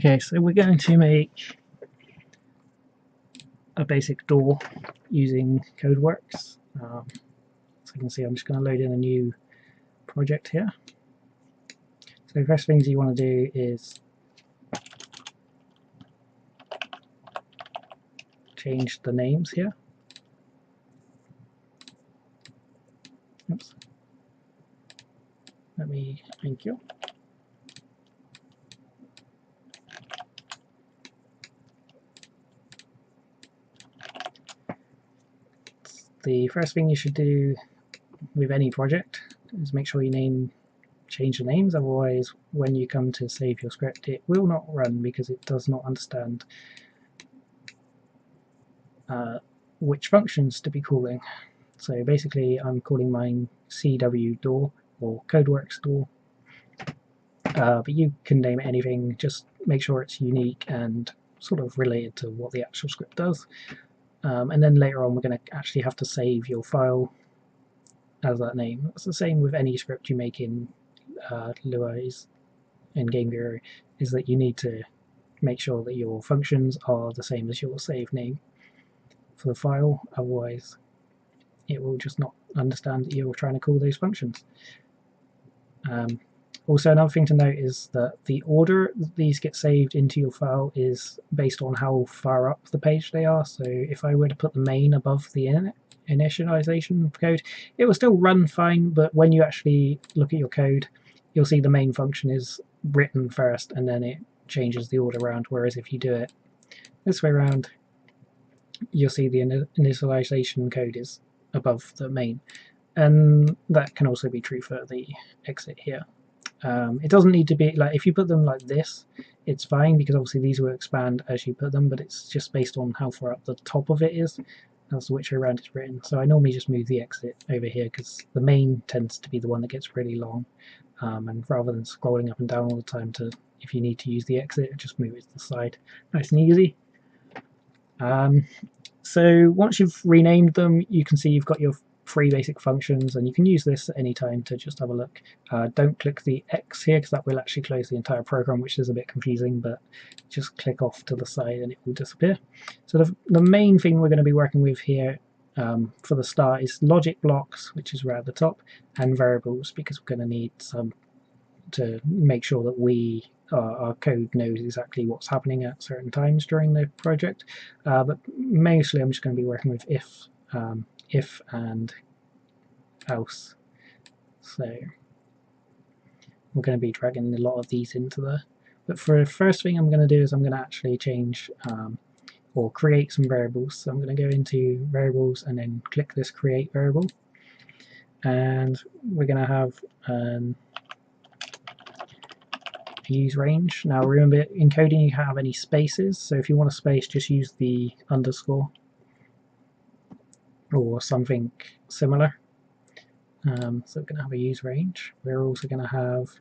Okay, so we're going to make a basic door using CodeWorks. So you can see I'm just going to load in a new project here. So the first things you want to do is change the names here. Oops. Thank you. The first thing you should do with any project is make sure you change the names, otherwise when you come to save your script it will not run because it does not understand which functions to be calling. So basically I'm calling mine CW door or CodeWorks door, but you can name it anything, just make sure it's unique and sort of related to what the actual script does. And then later on we're going to actually have to save your file as that name. It's the same with any script you make in Lua in Game Bureau, is that you need to make sure that your functions are the same as your save name for the file, otherwise it will just not understand that you're trying to call those functions. Also, another thing to note is that the order that these get saved into your file is based on how far up the page they are. So if I were to put the main above the initialization code, it will still run fine, but when you actually look at your code, you'll see the main function is written first and then it changes the order around, whereas if you do it this way around, you'll see the initialization code is above the main. And that can also be true for the exit here. It doesn't need to be like, if you put them like this, it's fine because obviously these will expand as you put them, but it's just based on how far up the top of it is as to which way around it's written. So I normally just move the exit over here because the main tends to be the one that gets really long, and rather than scrolling up and down all the time if you need to use the exit, just move it to the side, nice and easy. So once you've renamed them, you can see you've got your 3 basic functions, and you can use this at any time to just have a look. Don't click the X here because that will actually close the entire program, which is a bit confusing, but just click off to the side and it will disappear. So the main thing we're going to be working with here for the start is logic blocks, which is right at the top, and variables, because we're going to need some to make sure that our code knows exactly what's happening at certain times during the project. But mostly I'm just going to be working with if and else. So we're going to be dragging a lot of these into but for the first thing I'm going to do is I'm going to actually change or create some variables. So I'm going to go into variables and then click this create variable, and we're going to have use range. Now remember, in coding you have any spaces, so if you want a space just use the underscore or something similar. So we're going to have a use range. We're also going to have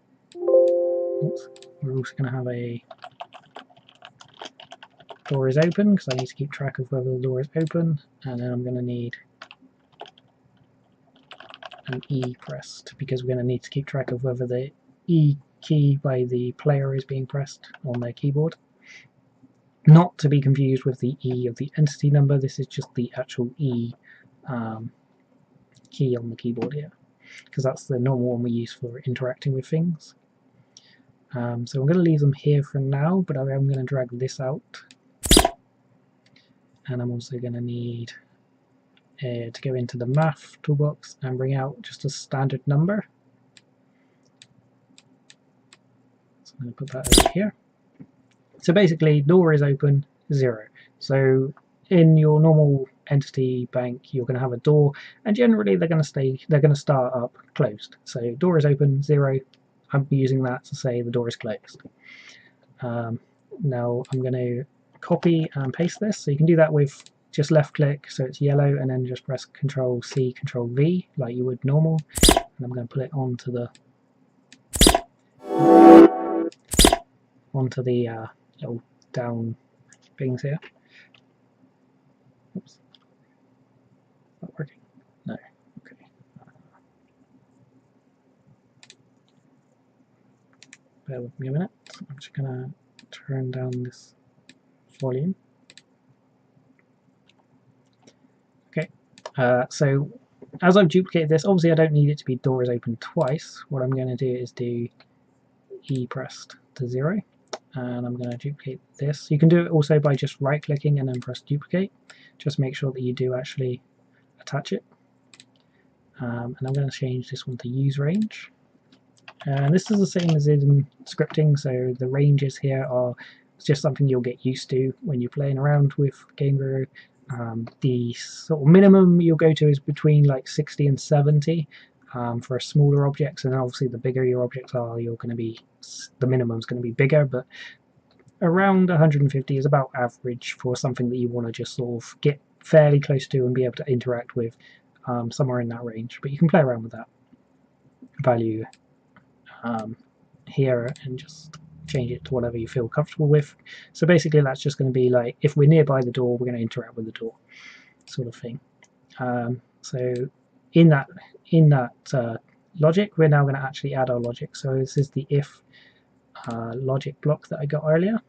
a door is open because I need to keep track of whether the door is open, and then I'm going to need an E pressed because we're going to need to keep track of whether the E key by the player is being pressed on their keyboard. Not to be confused with the E of the entity number, this is just the actual E key on the keyboard here, because that's the normal one we use for interacting with things. So I'm going to leave them here for now, but I'm going to drag this out, and I'm also going to need to go into the math toolbox and bring out just a standard number. So I'm going to put that over here. So basically, door is open 0. So in your normal entity bank, you're going to have a door, and generally they're going to start up closed. So door is open 0. I'm using that to say the door is closed. Now I'm going to copy and paste this. So you can do that with just left click so it's yellow, and then just press Control C, Control V like you would normal. And I'm going to put it onto the little down things here. Oops. Is that working? No. Okay. Bear with me a minute. I'm just going to turn down this volume. Okay, so as I've duplicated this, obviously I don't need it to be door is open twice. What I'm going to do is do E pressed to 0, and I'm going to duplicate this. You can do it also by just right clicking and then press duplicate. Just make sure that you do actually attach it. And I'm going to change this one to use range. And this is the same as in scripting, so the ranges here are just something you'll get used to when you're playing around with Game Guru. The sort of minimum you'll go to is between like 60 and 70 for smaller objects, and obviously the bigger your objects are, you're going to be, the minimum's going to be bigger, but around 150 is about average for something that you want to just sort of get fairly close to and be able to interact with, somewhere in that range. But you can play around with that value here and just change it to whatever you feel comfortable with. So basically that's just going to be like, if we're nearby the door, we're going to interact with the door, sort of thing. So in that logic, we're now going to actually add our logic. So this is the if logic block that I got earlier,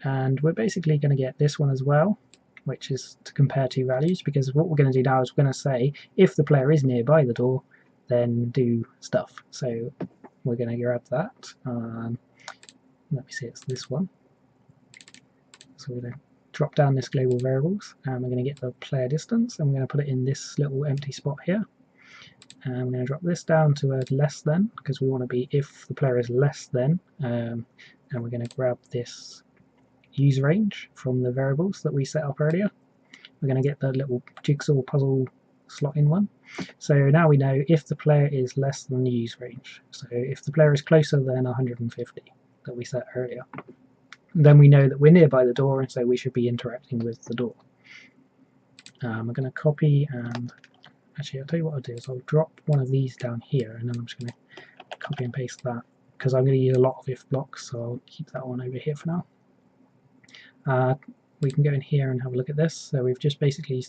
and we're basically going to get this one as well, which is to compare two values, because what we're going to do now is we're going to say if the player is nearby the door, then do stuff. So we're going to grab that. Let me see, it's this one. So we're going to drop down this global variables, and we're going to get the player distance, and we're going to put it in this little empty spot here. And we're going to drop this down to a less than, because we want to be if the player is less than. And we're going to grab this use range from the variables that we set up earlier. We're going to get the little jigsaw puzzle slot in one. So now we know if the player is less than the use range. So if the player is closer than 150 that we set earlier, then we know that we're nearby the door, and so we should be interacting with the door. I'm going to copy, and actually I'll tell you what I'll do is I'll drop one of these down here, and then I'm just going to copy and paste that, because I'm going to use a lot of if blocks, so I'll keep that one over here for now. We can go in here and have a look at this. So we've just basically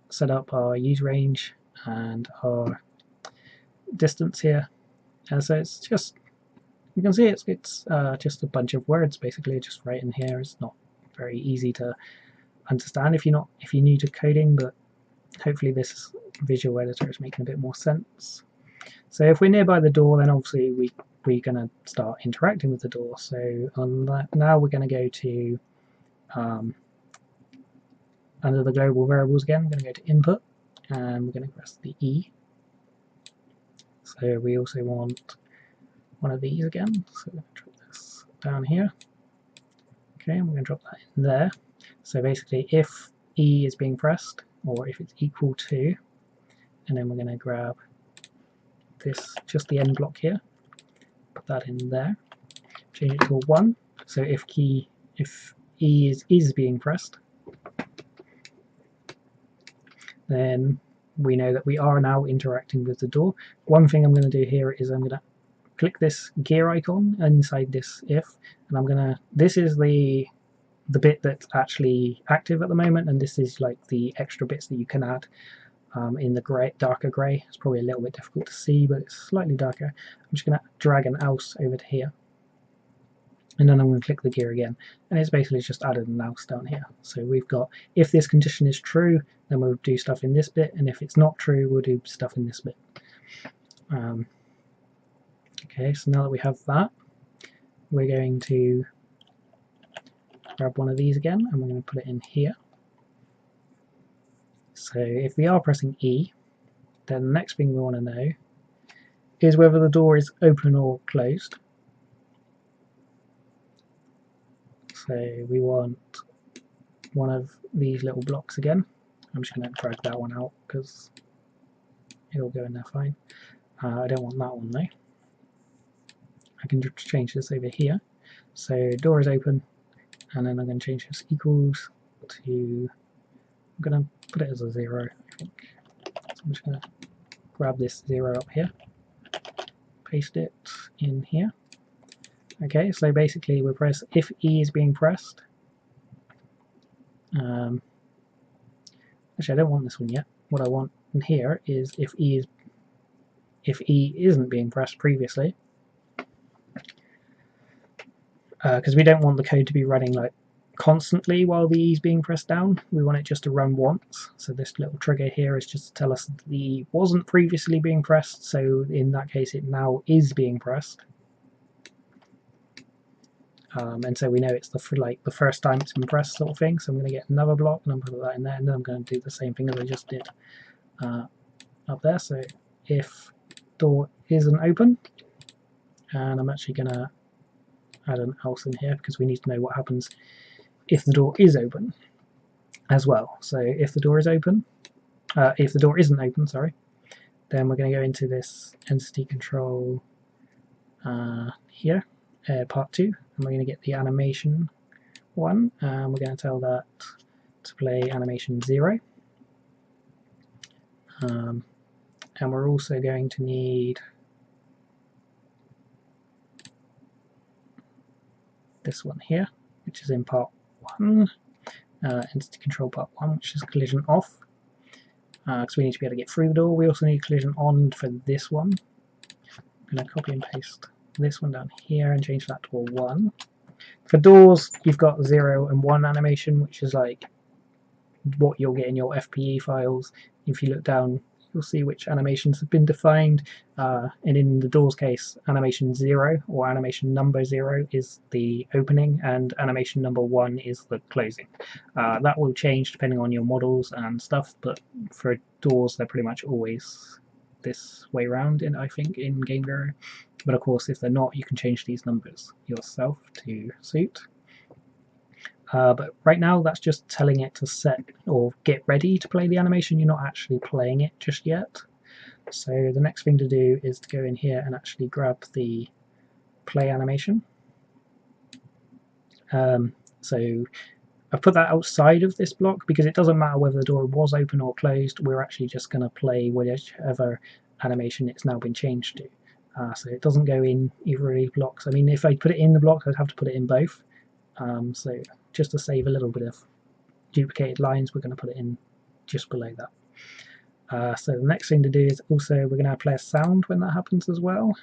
set up our use range and our distance here, and so it's just, you can see it's just a bunch of words basically just right in here. It's not very easy to understand if you're new to coding, but hopefully this visual editor is making a bit more sense. So if we're nearby the door, then obviously we're going to start interacting with the door. So on that, now we're going to go to under the global variables again, we're going to go to input, and we're going to press the E. So we also want one of these again, so we're going to drop this down here. Okay, and we're going to drop that in there. So basically if E is being pressed, or if it's equal to, and then we're going to grab this, just the end block here, put that in there, change it to a 1. So if E is being pressed, then we know that we are now interacting with the door. One thing I'm going to do here is I'm going to click this gear icon inside this if, and I'm going to, this is the bit that's actually active at the moment, and this is like the extra bits that you can add in the darker grey. It's probably a little bit difficult to see, but it's slightly darker. I'm just going to drag an else over to here, and then I'm going to click the gear again, and it's basically just added an else down here. So we've got, if this condition is true, then we'll do stuff in this bit, and if it's not true, we'll do stuff in this bit. Okay, so now that we have that, we're going to grab one of these again, and we're going to put it in here. So if we are pressing E, then the next thing we want to know is whether the door is open or closed. So we want one of these little blocks again. I'm just going to drag that one out because it'll go in there fine. I don't want that one though. I can just change this over here. So door is open, and then I'm going to change this equals to, I'm going to put it as a 0, I think. So I'm just going to grab this 0 up here, paste it in here. Okay, so basically we press, if E is being pressed, actually I don't want this one yet. What I want in here is if E isn't being pressed previously, because we don't want the code to be running like constantly while the E is being pressed down. We want it just to run once. So this little trigger here is just to tell us that the E wasn't previously being pressed, so in that case it now is being pressed. And so we know it's the first time it's been pressed sort of thing. So I'm going to get another block and I'm going to put that in there, and then I'm going to do the same thing as I just did up there. So if door isn't open, and I'm actually going to add an else in here because we need to know what happens if the door is open as well. So if the door is open, if the door isn't open, sorry, then we're going to go into this entity control here, part 2, and we're going to get the animation one, and we're going to tell that to play animation 0. And we're also going to need this one here, which is in part 1, entity control part 1, which is collision off, because we need to be able to get through the door. We also need collision on for this one. I'm going to copy and paste this one down here and change that to a 1. For doors, you've got 0 and 1 animation, which is like what you'll get in your FPE files. If you look down, you'll see which animations have been defined, and in the doors case, animation 0 or animation number 0 is the opening, and animation number 1 is the closing. That will change depending on your models and stuff, but for doors they're pretty much always this way around, I think, in Game Bureau. But of course, if they're not, you can change these numbers yourself to suit. But right now that's just telling it to set or get ready to play the animation. You're not actually playing it just yet. So the next thing to do is to go in here and actually grab the play animation. So I've put that outside of this block because it doesn't matter whether the door was open or closed. We're actually just going to play whichever animation it's now been changed to. So it doesn't go in either of these blocks. I mean, if I put it in the block, I'd have to put it in both. So just to save a little bit of duplicated lines, we're going to put it in just below that. So the next thing to do is also we're going to play a sound when that happens as well.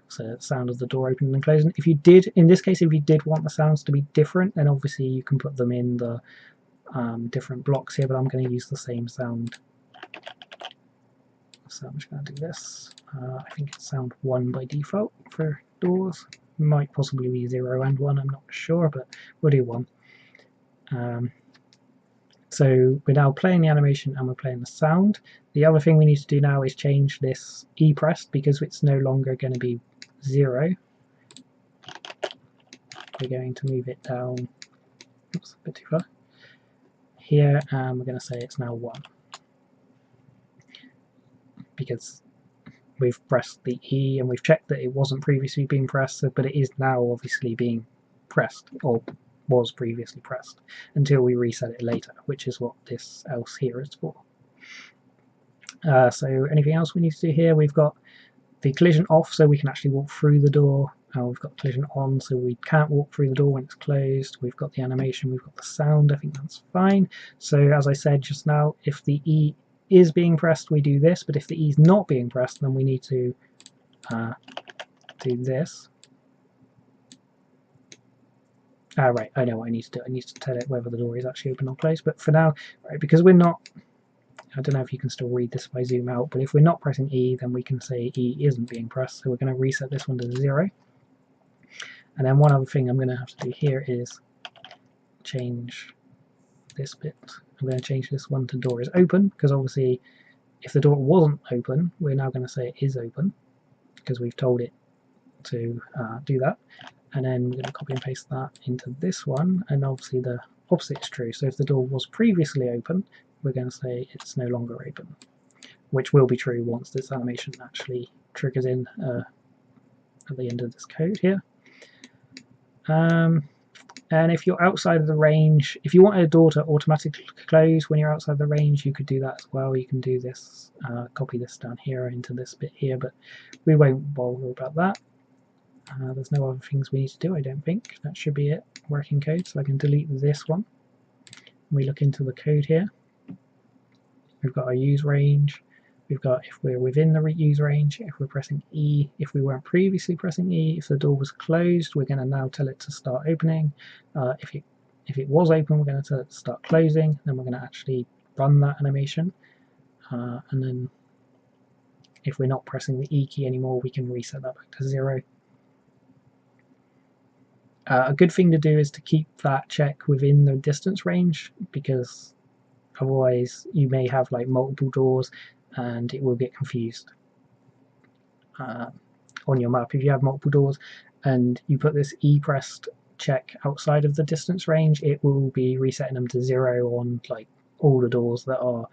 So the sound of the door opening and closing. If you did, in this case, if you did want the sounds to be different, then obviously you can put them in the different blocks here, but I'm going to use the same sound. So I'm just going to do this. I think it's sound 1 by default for doors. Might possibly be 0 and 1, I'm not sure, but we'll do 1. So we're now playing the animation and we're playing the sound. The other thing we need to do now is change this E pressed because it's no longer going to be 0. We're going to move it down, oops, a bit too far, here, and we're going to say it's now 1. Because we've pressed the E and we've checked that it wasn't previously being pressed, but it is now obviously being pressed, or was previously pressed, until we reset it later, which is what this else here is for. So anything else we need to do here? We've got the collision off so we can actually walk through the door. We've got collision on so we can't walk through the door when it's closed. We've got the animation, we've got the sound, I think that's fine. So as I said just now, if the E is being pressed, we do this, but if the E is not being pressed, then we need to do this. Right, I know what I need to do. I need to tell it whether the door is actually open or closed, but for now, right, because we're not, I don't know if you can still read this if I zoom out, but if we're not pressing E, then we can say E isn't being pressed, so we're going to reset this one to 0. And then one other thing I'm going to have to do here is change this bit. I'm going to change this one to door is open, because obviously if the door wasn't open, we're now going to say it is open, because we've told it to do that. And then we're going to copy and paste that into this one, and obviously the opposite is true. So if the door was previously open, we're going to say it's no longer open, which will be true once this animation actually triggers in at the end of this code here. And if you're outside of the range, if you want a door to automatically close when you're outside the range, you could do that as well. You can do this, copy this down here into this bit here, but we won't bother about that. There's no other things we need to do, I don't think. That should be it, working code. So I can delete this one. We look into the code here. We've got our use range. we've got if we're within the use range, if we're pressing E, if we weren't previously pressing E, if the door was closed, we're going to now tell it to start opening. If it was open, we're going to tell it to start closing, then we're going to actually run that animation. And then if we're not pressing the E key anymore, we can reset that back to 0. A good thing to do is to keep that check within the distance range, because otherwise you may have like multiple doors and it will get confused on your map. If you have multiple doors and you put this E pressed check outside of the distance range, it will be resetting them to 0 on like all the doors that are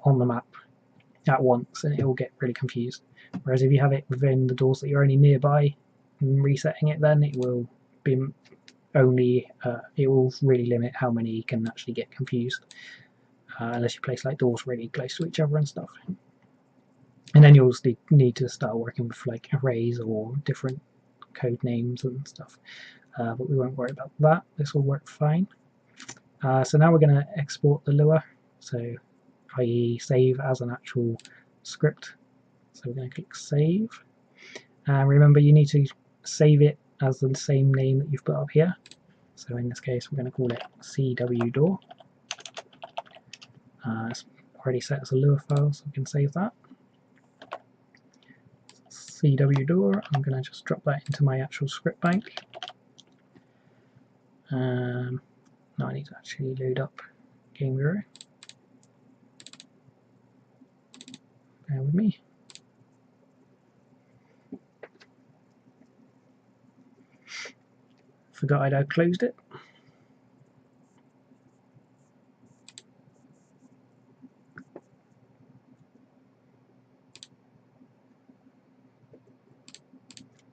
on the map at once, and it will get really confused. Whereas if you have it within the doors that you're only nearby and resetting it, then it will be only it will really limit how many can actually get confused, unless you place like doors really close to each other and stuff. And then you'll need to start working with like arrays or different code names and stuff, but we won't worry about that. This will work fine. So now we're going to export the Lua, so i.e. save as an actual script. So we're going to click save, and remember you need to save it as the same name that you've put up here. So in this case we're going to call it CWDoor. It's already set as a Lua file, so we can save that. CWDoor, I'm going to just drop that into my actual script bank. Now I need to actually load up Game Bureau. Bear with me. Forgot I'd closed it.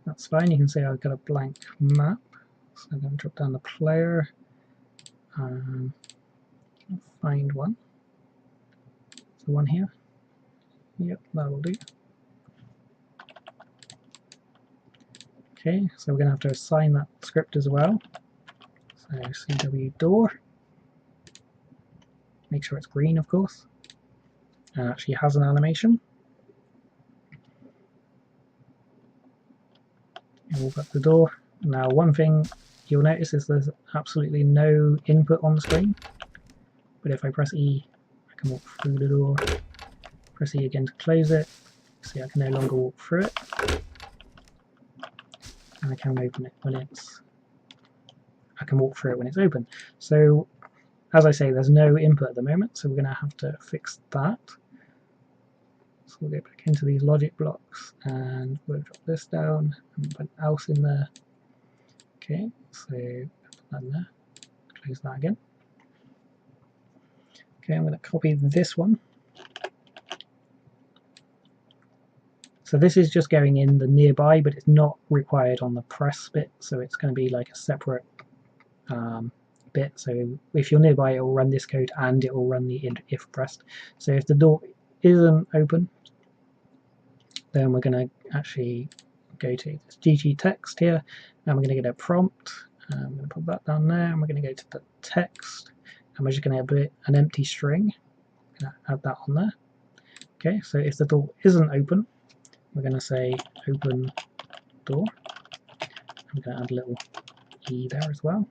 That's fine, you can see I've got a blank map. So I'm going to drop down the player, find one. Is the one here? Yep, that'll do. Okay, so we're going to have to assign that script as well. So CWDoor. Make sure it's green, of course. And actually has an animation. And we've got the door. Now one thing you'll notice is there's absolutely no input on the screen. But if I press E, I can walk through the door. Press E again to close it. See, I can no longer walk through it. And I can open it when I can walk through it when it's open. So as I say, there's no input at the moment, so we're going to have to fix that. So we'll get back into these logic blocks and we'll drop this down and put else in there. Okay, so put that in there, close that again. Okay, I'm going to copy this one. So this is just going in the nearby, but it's not required on the press bit, so it's going to be like a separate bit. So if you're nearby, it will run this code and it will run the if pressed. So if the door isn't open, then we're going to actually go to this GG text here, and we're going to get a prompt. I'm going to put that down there, and we're going to go to the text, and we're just going to put an empty string. I'm going to add that on there. Okay, so if the door isn't open, we're going to say open door. I'm going to add a little E there as well.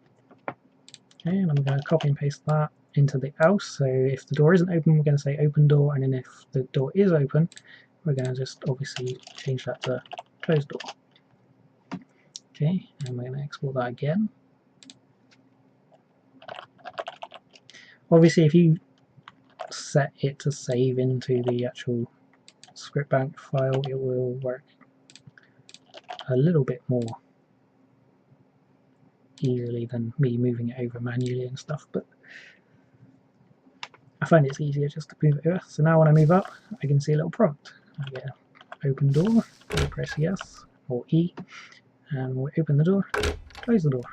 Okay, and I'm going to copy and paste that into the else. So if the door isn't open, we're going to say open door, and then if the door is open, we're going to just obviously change that to closed door. Okay, and we're going to export that again. Obviously, if you set it to save into the actual script bank file, it will work a little bit more easily than me moving it over manually and stuff, but I find it's easier just to move it over. So now when I move up, I can see a little prompt. I get open door, I press yes or E, and we'll open the door, close the door.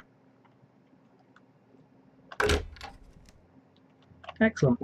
Excellent.